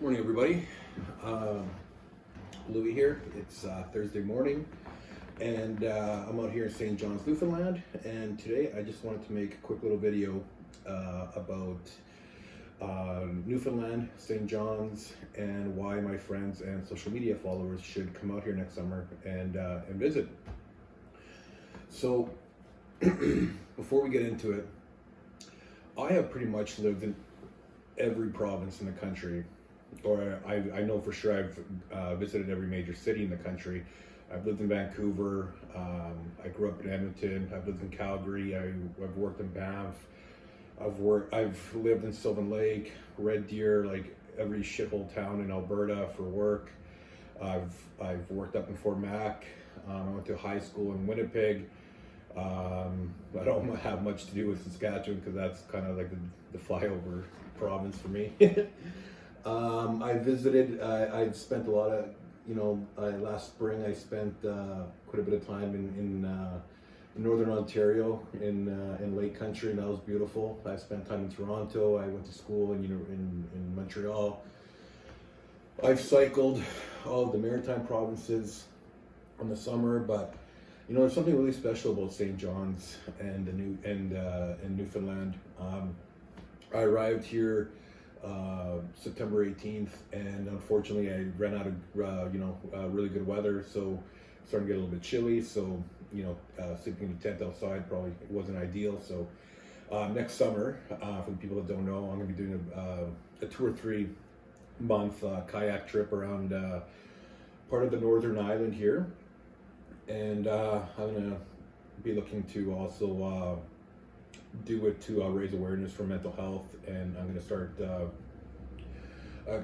Morning, everybody. Louis here. It's Thursday morning, and I'm out here in St. John's, Newfoundland. And today, I just wanted to make a quick little video about Newfoundland, St. John's, and why my friends and social media followers should come out here next summer and visit. So, before we get into it, I have pretty much lived in every province in the country, or I know for sure I've visited every major city in the country. I've lived in Vancouver, I grew up in Edmonton, I've lived in Calgary, I've worked in Banff, I've lived in Sylvan Lake, Red Deer, like every shithole town in Alberta for work. I've worked up in Fort Mac. I went to high school in Winnipeg. I don't have much to do with Saskatchewan because that's kind of like the flyover province for me. I visited, I've spent a lot of, last spring I spent quite a bit of time in Northern Ontario in Lake Country, and that was beautiful. I spent time in Toronto. I went to school in Montreal. I've cycled all of the maritime provinces in the summer, but there's something really special about St. John's and Newfoundland. I arrived here September 18th, and unfortunately I ran out of really good weather, so it's starting to get a little bit chilly. So sleeping in a tent outside probably wasn't ideal. So next summer, for the people that don't know, I'm going to be doing a 2 or 3 month kayak trip around part of the Northern Island here. And I'm going to be looking to also do it to raise awareness for mental health. And I'm going to start a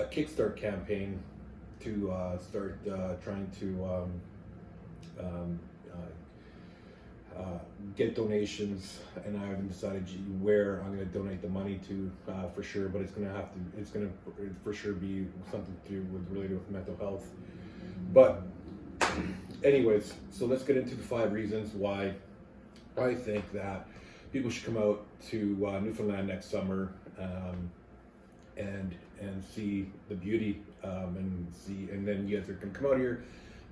Kickstart campaign to start trying to get donations. And I haven't decided where I'm going to donate the money to for sure, but it's going to for sure be something to do related with mental health. But anyways, so let's get into the 5 reasons why I think that people should come out to Newfoundland next summer and see the beauty and then you guys are gonna come out here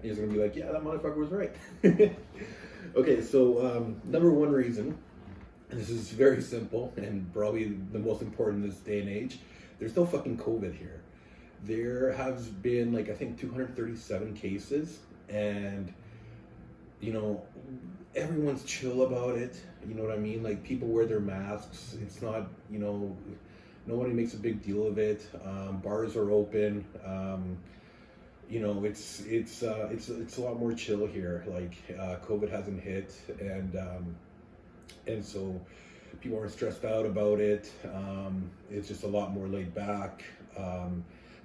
and you're gonna be like, yeah, that motherfucker was right. Okay, so number 1 reason, and this is very simple and probably the most important in this day and age, there's no fucking COVID here. There has been I think 237 cases, and everyone's chill about it. You know what I mean? Like, people wear their masks. It's not, nobody makes a big deal of it. Bars are open. It's a lot more chill here. COVID hasn't hit, and so people aren't stressed out about it. It's just a lot more laid back.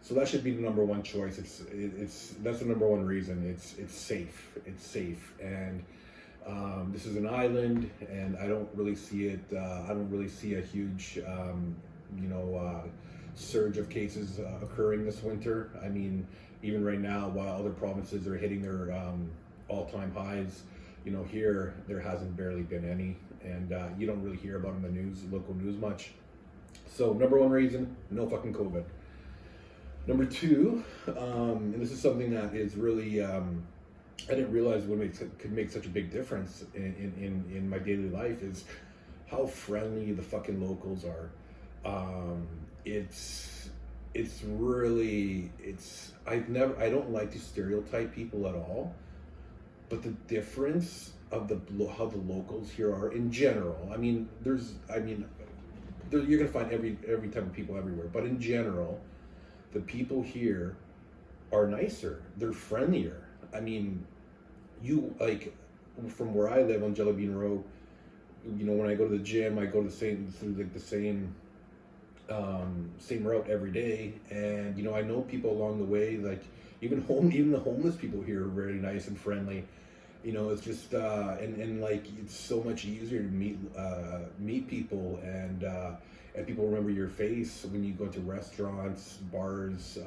So that should be the number 1 choice. That's the number 1 reason. It's safe. It's safe, and this is an island, and I don't really see it. I don't really see a huge, surge of cases occurring this winter. I mean, even right now, while other provinces are hitting their all-time highs, here there hasn't barely been any, and you don't really hear about it in the news, local news much. So number 1 reason, no fucking COVID. Number 2, and this is something that is really, I didn't realize could make such a big difference in my daily life, is how friendly the fucking locals are. I don't like to stereotype people at all, but the difference of how the locals here are in general. I mean, you're gonna find every type of people everywhere, but in general, the people here are nicer. They're friendlier. I mean, from where I live on Jelly Bean Road, when I go to the gym, I go to the same route every day, and I know people along the way. Even the homeless people here are very nice and friendly. It's just and it's so much easier to meet people, and people remember your face when you go to restaurants, bars.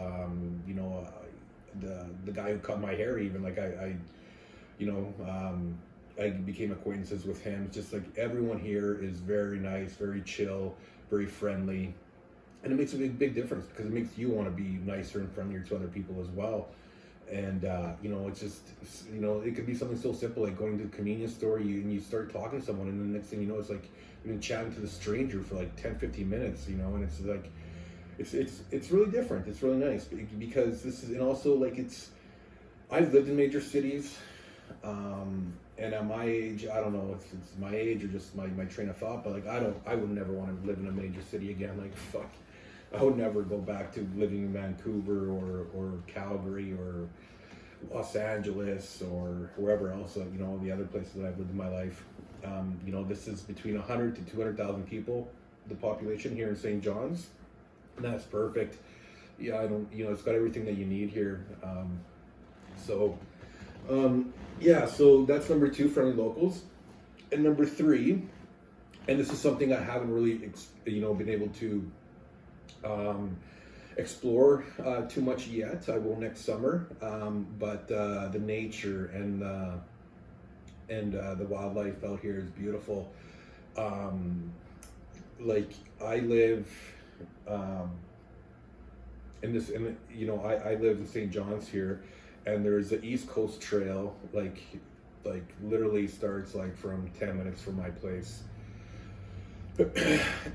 The guy who cut my hair, even I became acquaintances with him. It's just everyone here is very nice, very chill, very friendly. and it makes a big difference because it makes you want to be nicer and friendlier to other people as well. And you know, it's just, you know, it could be something so simple like going to the convenience store, and you start talking to someone, and the next thing you know, it's like you've been chatting to the stranger for like 10-15 minutes, you know, and it's like it's really different. It's really nice because this is, and also like I've lived in major cities, and at my age, I don't know if it's my age or just my train of thought, but like I would never want to live in a major city again. Like fuck, I would never go back to living in Vancouver or Calgary or Los Angeles or wherever else, you know, the other places that I've lived in my life. You know, this is between 100 to 200,000 people, the population here in St. John's, and that's perfect. Yeah, I don't, you know, it's got everything that you need here. Yeah, so that's number 2, friendly locals. And number 3, and this is something I haven't really, you know, been able to explore too much yet. I will next summer, but the nature and the wildlife out here is beautiful. Like I live and you know, I live in St. John's here, and there's the East Coast Trail, like literally starts like from 10 minutes from my place.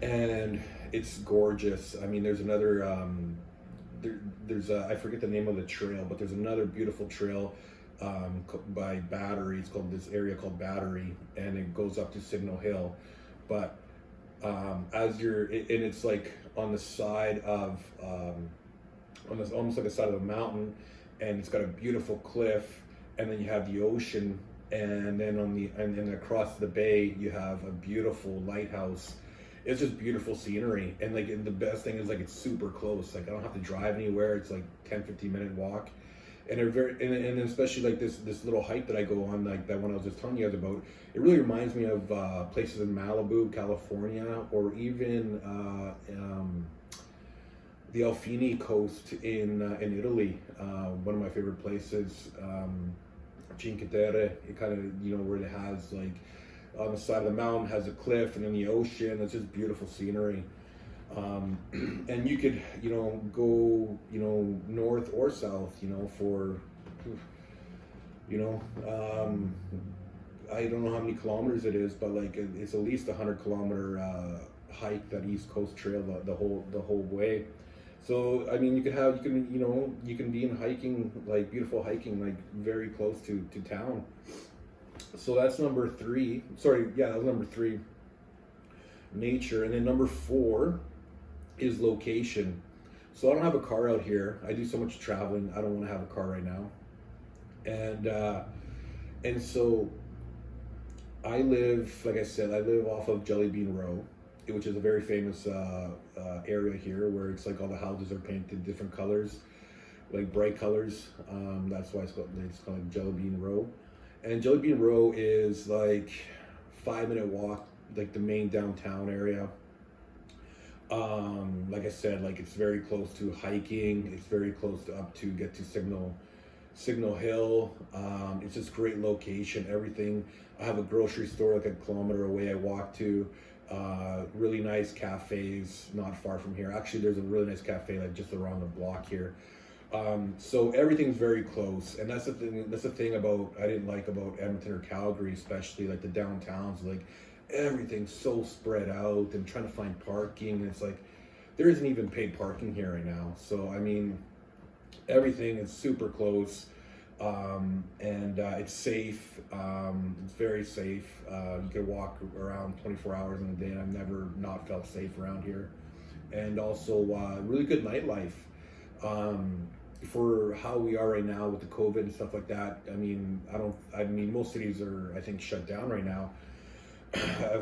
And it's gorgeous. I mean, there's another there's I forget the name of the trail, but there's another beautiful trail by Battery. It's called, this area called Battery, and it goes up to Signal Hill. But as you're, and it's like on the side of on this, almost like the side of the mountain, and it's got a beautiful cliff, and then you have the ocean, and then and then across the bay you have a beautiful lighthouse. It's just beautiful scenery, and like, and the best thing is like it's super close. Like I don't have to drive anywhere. It's like 10-15 minute walk, and they're very, and especially like this little hike that I go on, like that one I was just telling you guys about. It really reminds me of places in Malibu, California, or even the Alfini coast in Italy. One of my favorite places, Cinque Terre. It kind of, you know, where it has like, on the side of the mountain has a cliff, and then the ocean. It's just beautiful scenery. And you could, you know, go, you know, north or south, you know, for, you know, I don't know how many kilometers it is, but like it's at least 100-kilometer hike, that East Coast Trail, the whole way. So I mean, you can you know, you can be in hiking, like beautiful hiking, like very close to town. So that's number 3. Sorry, yeah, that was number 3, nature. And then number 4 is location. So I don't have a car out here. I do so much traveling. I don't want to have a car right now. And so I live, like I said, I live off of Jelly Bean Row, which is a very famous area here, where it's like all the houses are painted different colors, like bright colors. That's why it's called Jelly Bean Row. And Jelly Bean Row is like 5-minute walk, like the main downtown area. Like I said, like it's very close to hiking. It's very close to get to Signal Hill. It's just great location, everything. I have a grocery store like a kilometer away I walk to. Really nice cafes not far from here. Actually, there's a really nice cafe like just around the block here. So everything's very close, and that's the thing about, I didn't like about Edmonton or Calgary, especially like the downtowns. Like everything's so spread out, and trying to find parking, and it's like there isn't even paid parking here right now. So I mean, everything is super close, and it's safe. It's very safe. You can walk around 24 hours in a day, and I've never not felt safe around here. And also really good nightlife. For how we are right now with the COVID and stuff like that, I mean, most cities are, I think, shut down right now. I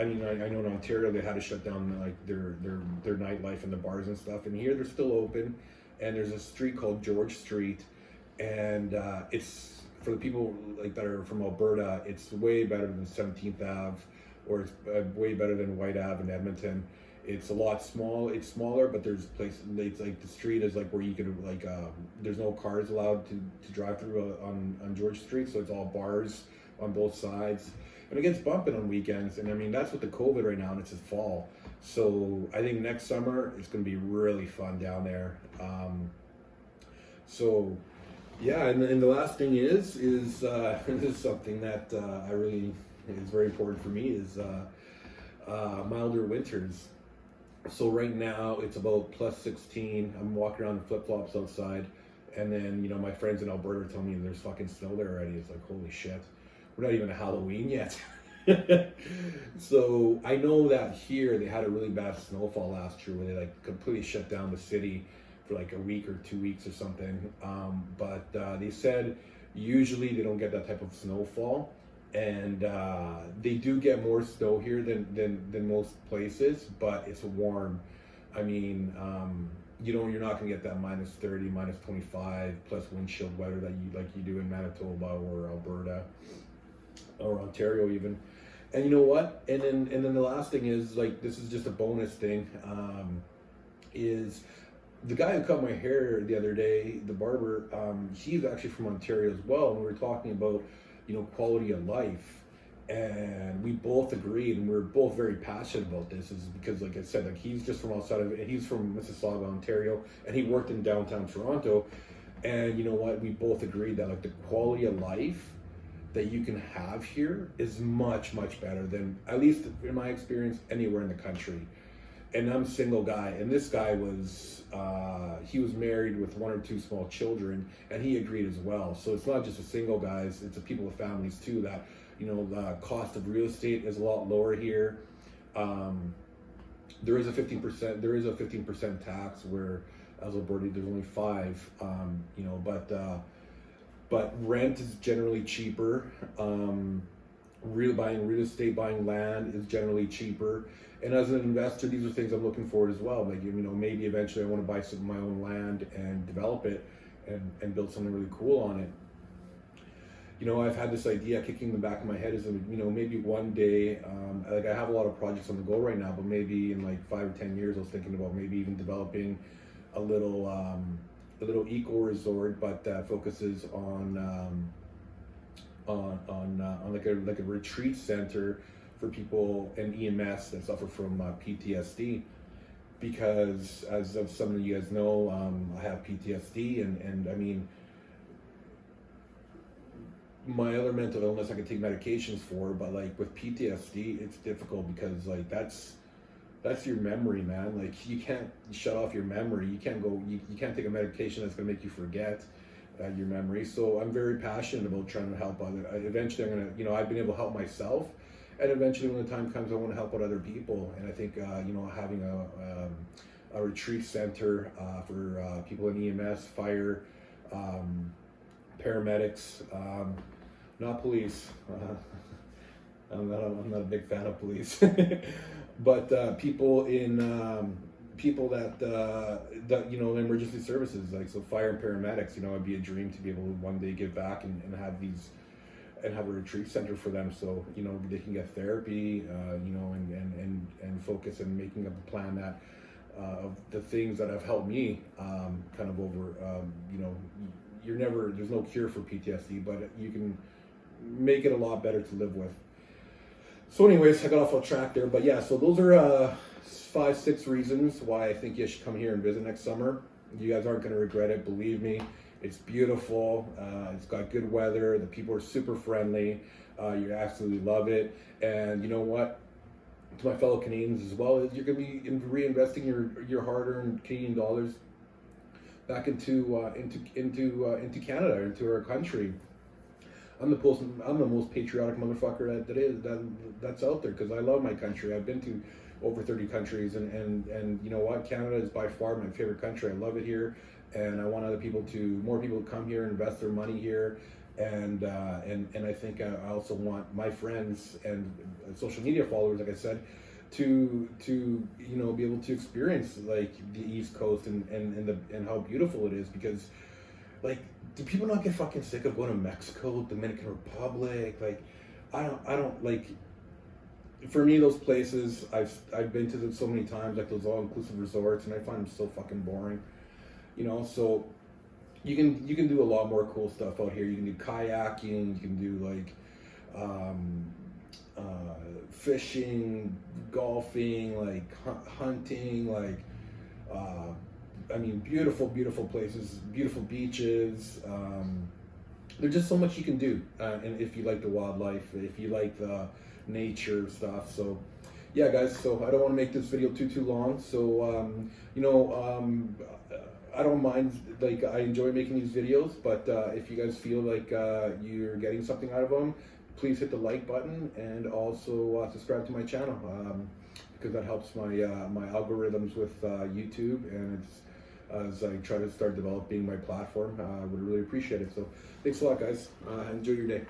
know in Ontario they had to shut down like their nightlife and the bars and stuff, and here they're still open. And there's a street called George Street, and it's, for the people like that are from Alberta, it's way better than 17th Ave, or it's way better than White Ave in Edmonton. It's a lot it's smaller, but there's places, it's like the street is like where you could like, there's no cars allowed to drive through on George Street, so it's all bars on both sides. And it gets bumping on weekends, and I mean, that's with the COVID right now, and it's just fall. So I think next summer it's going to be really fun down there. So yeah, and the last thing is this is something that I really is very important for me is milder winters. So right now it's about plus 16. I'm walking around in flip flops outside, and then my friends in Alberta are telling me there's fucking snow there already. It's like, holy shit, we're not even at Halloween yet. So I know that here they had a really bad snowfall last year where they like completely shut down the city for like a week or 2 weeks or something. But they said usually they don't get that type of snowfall, and they do get more snow here than most places, but it's warm. I mean, you're not gonna get that minus 30, minus 25 plus windshield weather that you do in Manitoba or Alberta or Ontario even. And you know what? And then the last thing is, like, this is just a bonus thing, is the guy who cut my hair the other day, the barber, he's actually from Ontario as well, and we were talking about, quality of life, and we both agreed, and we were both very passionate about this, is because, like I said, like he's just from outside of it, he's from Mississauga, Ontario, and he worked in downtown Toronto, and you know what? We both agreed that like the quality of life that you can have here is much, much better than, at least in my experience, anywhere in the country. And I'm a single guy, and this guy was, he was married with 1 or 2 small children, and he agreed as well. So it's not just a single guys, it's a people with families too, that, the cost of real estate is a lot lower here. There is a 15% tax, where as Alberta there's only 5, but rent is generally cheaper. Buying real estate, buying land is generally cheaper. And as an investor, these are things I'm looking forward as well. Like, maybe eventually I want to buy some of my own land and develop it and build something really cool on it. I've had this idea kicking in the back of my head is, maybe one day, like I have a lot of projects on the go right now, but maybe in like 5 or 10 years, I was thinking about maybe even developing a little eco resort, but that focuses on like a retreat center for people in EMS that suffer from PTSD. Because as some of you guys know, I have PTSD, and I mean, my other mental illness I can take medications for, but like with PTSD, it's difficult because like that's your memory, man. Like you can't shut off your memory. You can't take a medication that's gonna make you forget your memory. So I'm very passionate about trying to help other. Eventually, I'm gonna, I've been able to help myself, and eventually, when the time comes, I want to help out other people. And I think, having a retreat center for people in EMS, fire, paramedics, not police. I'm not a big fan of police, but people that emergency services, like so fire and paramedics. It'd be a dream to be able to one day give back and have these and have a retreat center for them, so they can get therapy, and focus and making up a plan that of the things that have helped me kind of over. There's no cure for PTSD, but you can make it a lot better to live with. So anyways, I got off track there, but yeah, so those are 5-6 reasons why I think you should come here and visit next summer. You guys aren't going to regret it, believe me. It's beautiful. It's got good weather. The people are super friendly. You absolutely love it. And you know what? To my fellow Canadians as well, is you're going to be reinvesting your hard-earned Canadian dollars back into Canada, into our country. I'm the most patriotic motherfucker that's out there, because I love my country. I've been to over 30 countries, and you know what? Canada is by far my favorite country. I love it here, and I want more people to come here, invest their money here, and I think I also want my friends and social media followers, like I said, to be able to experience like the East Coast and how beautiful it is. Because like, do people not get fucking sick of going to Mexico, Dominican Republic? Like, I don't like. For me, those places I've been to them so many times, like those all-inclusive resorts, and I find them so fucking boring. So you can do a lot more cool stuff out here. You can do kayaking. You can do like fishing, golfing, like hunting, like I mean, beautiful, beautiful places, beautiful beaches. There's just so much you can do, and if you like the wildlife, if you like the nature stuff. So yeah, guys, so I don't want to make this video too long. So you know, I don't mind, like, I enjoy making these videos, but if you guys feel like you're getting something out of them, please hit the like button, and also subscribe to my channel, because that helps my my algorithms with YouTube, and it's, as I try to start developing my platform, I would really appreciate it. So thanks a lot, guys. Enjoy your day.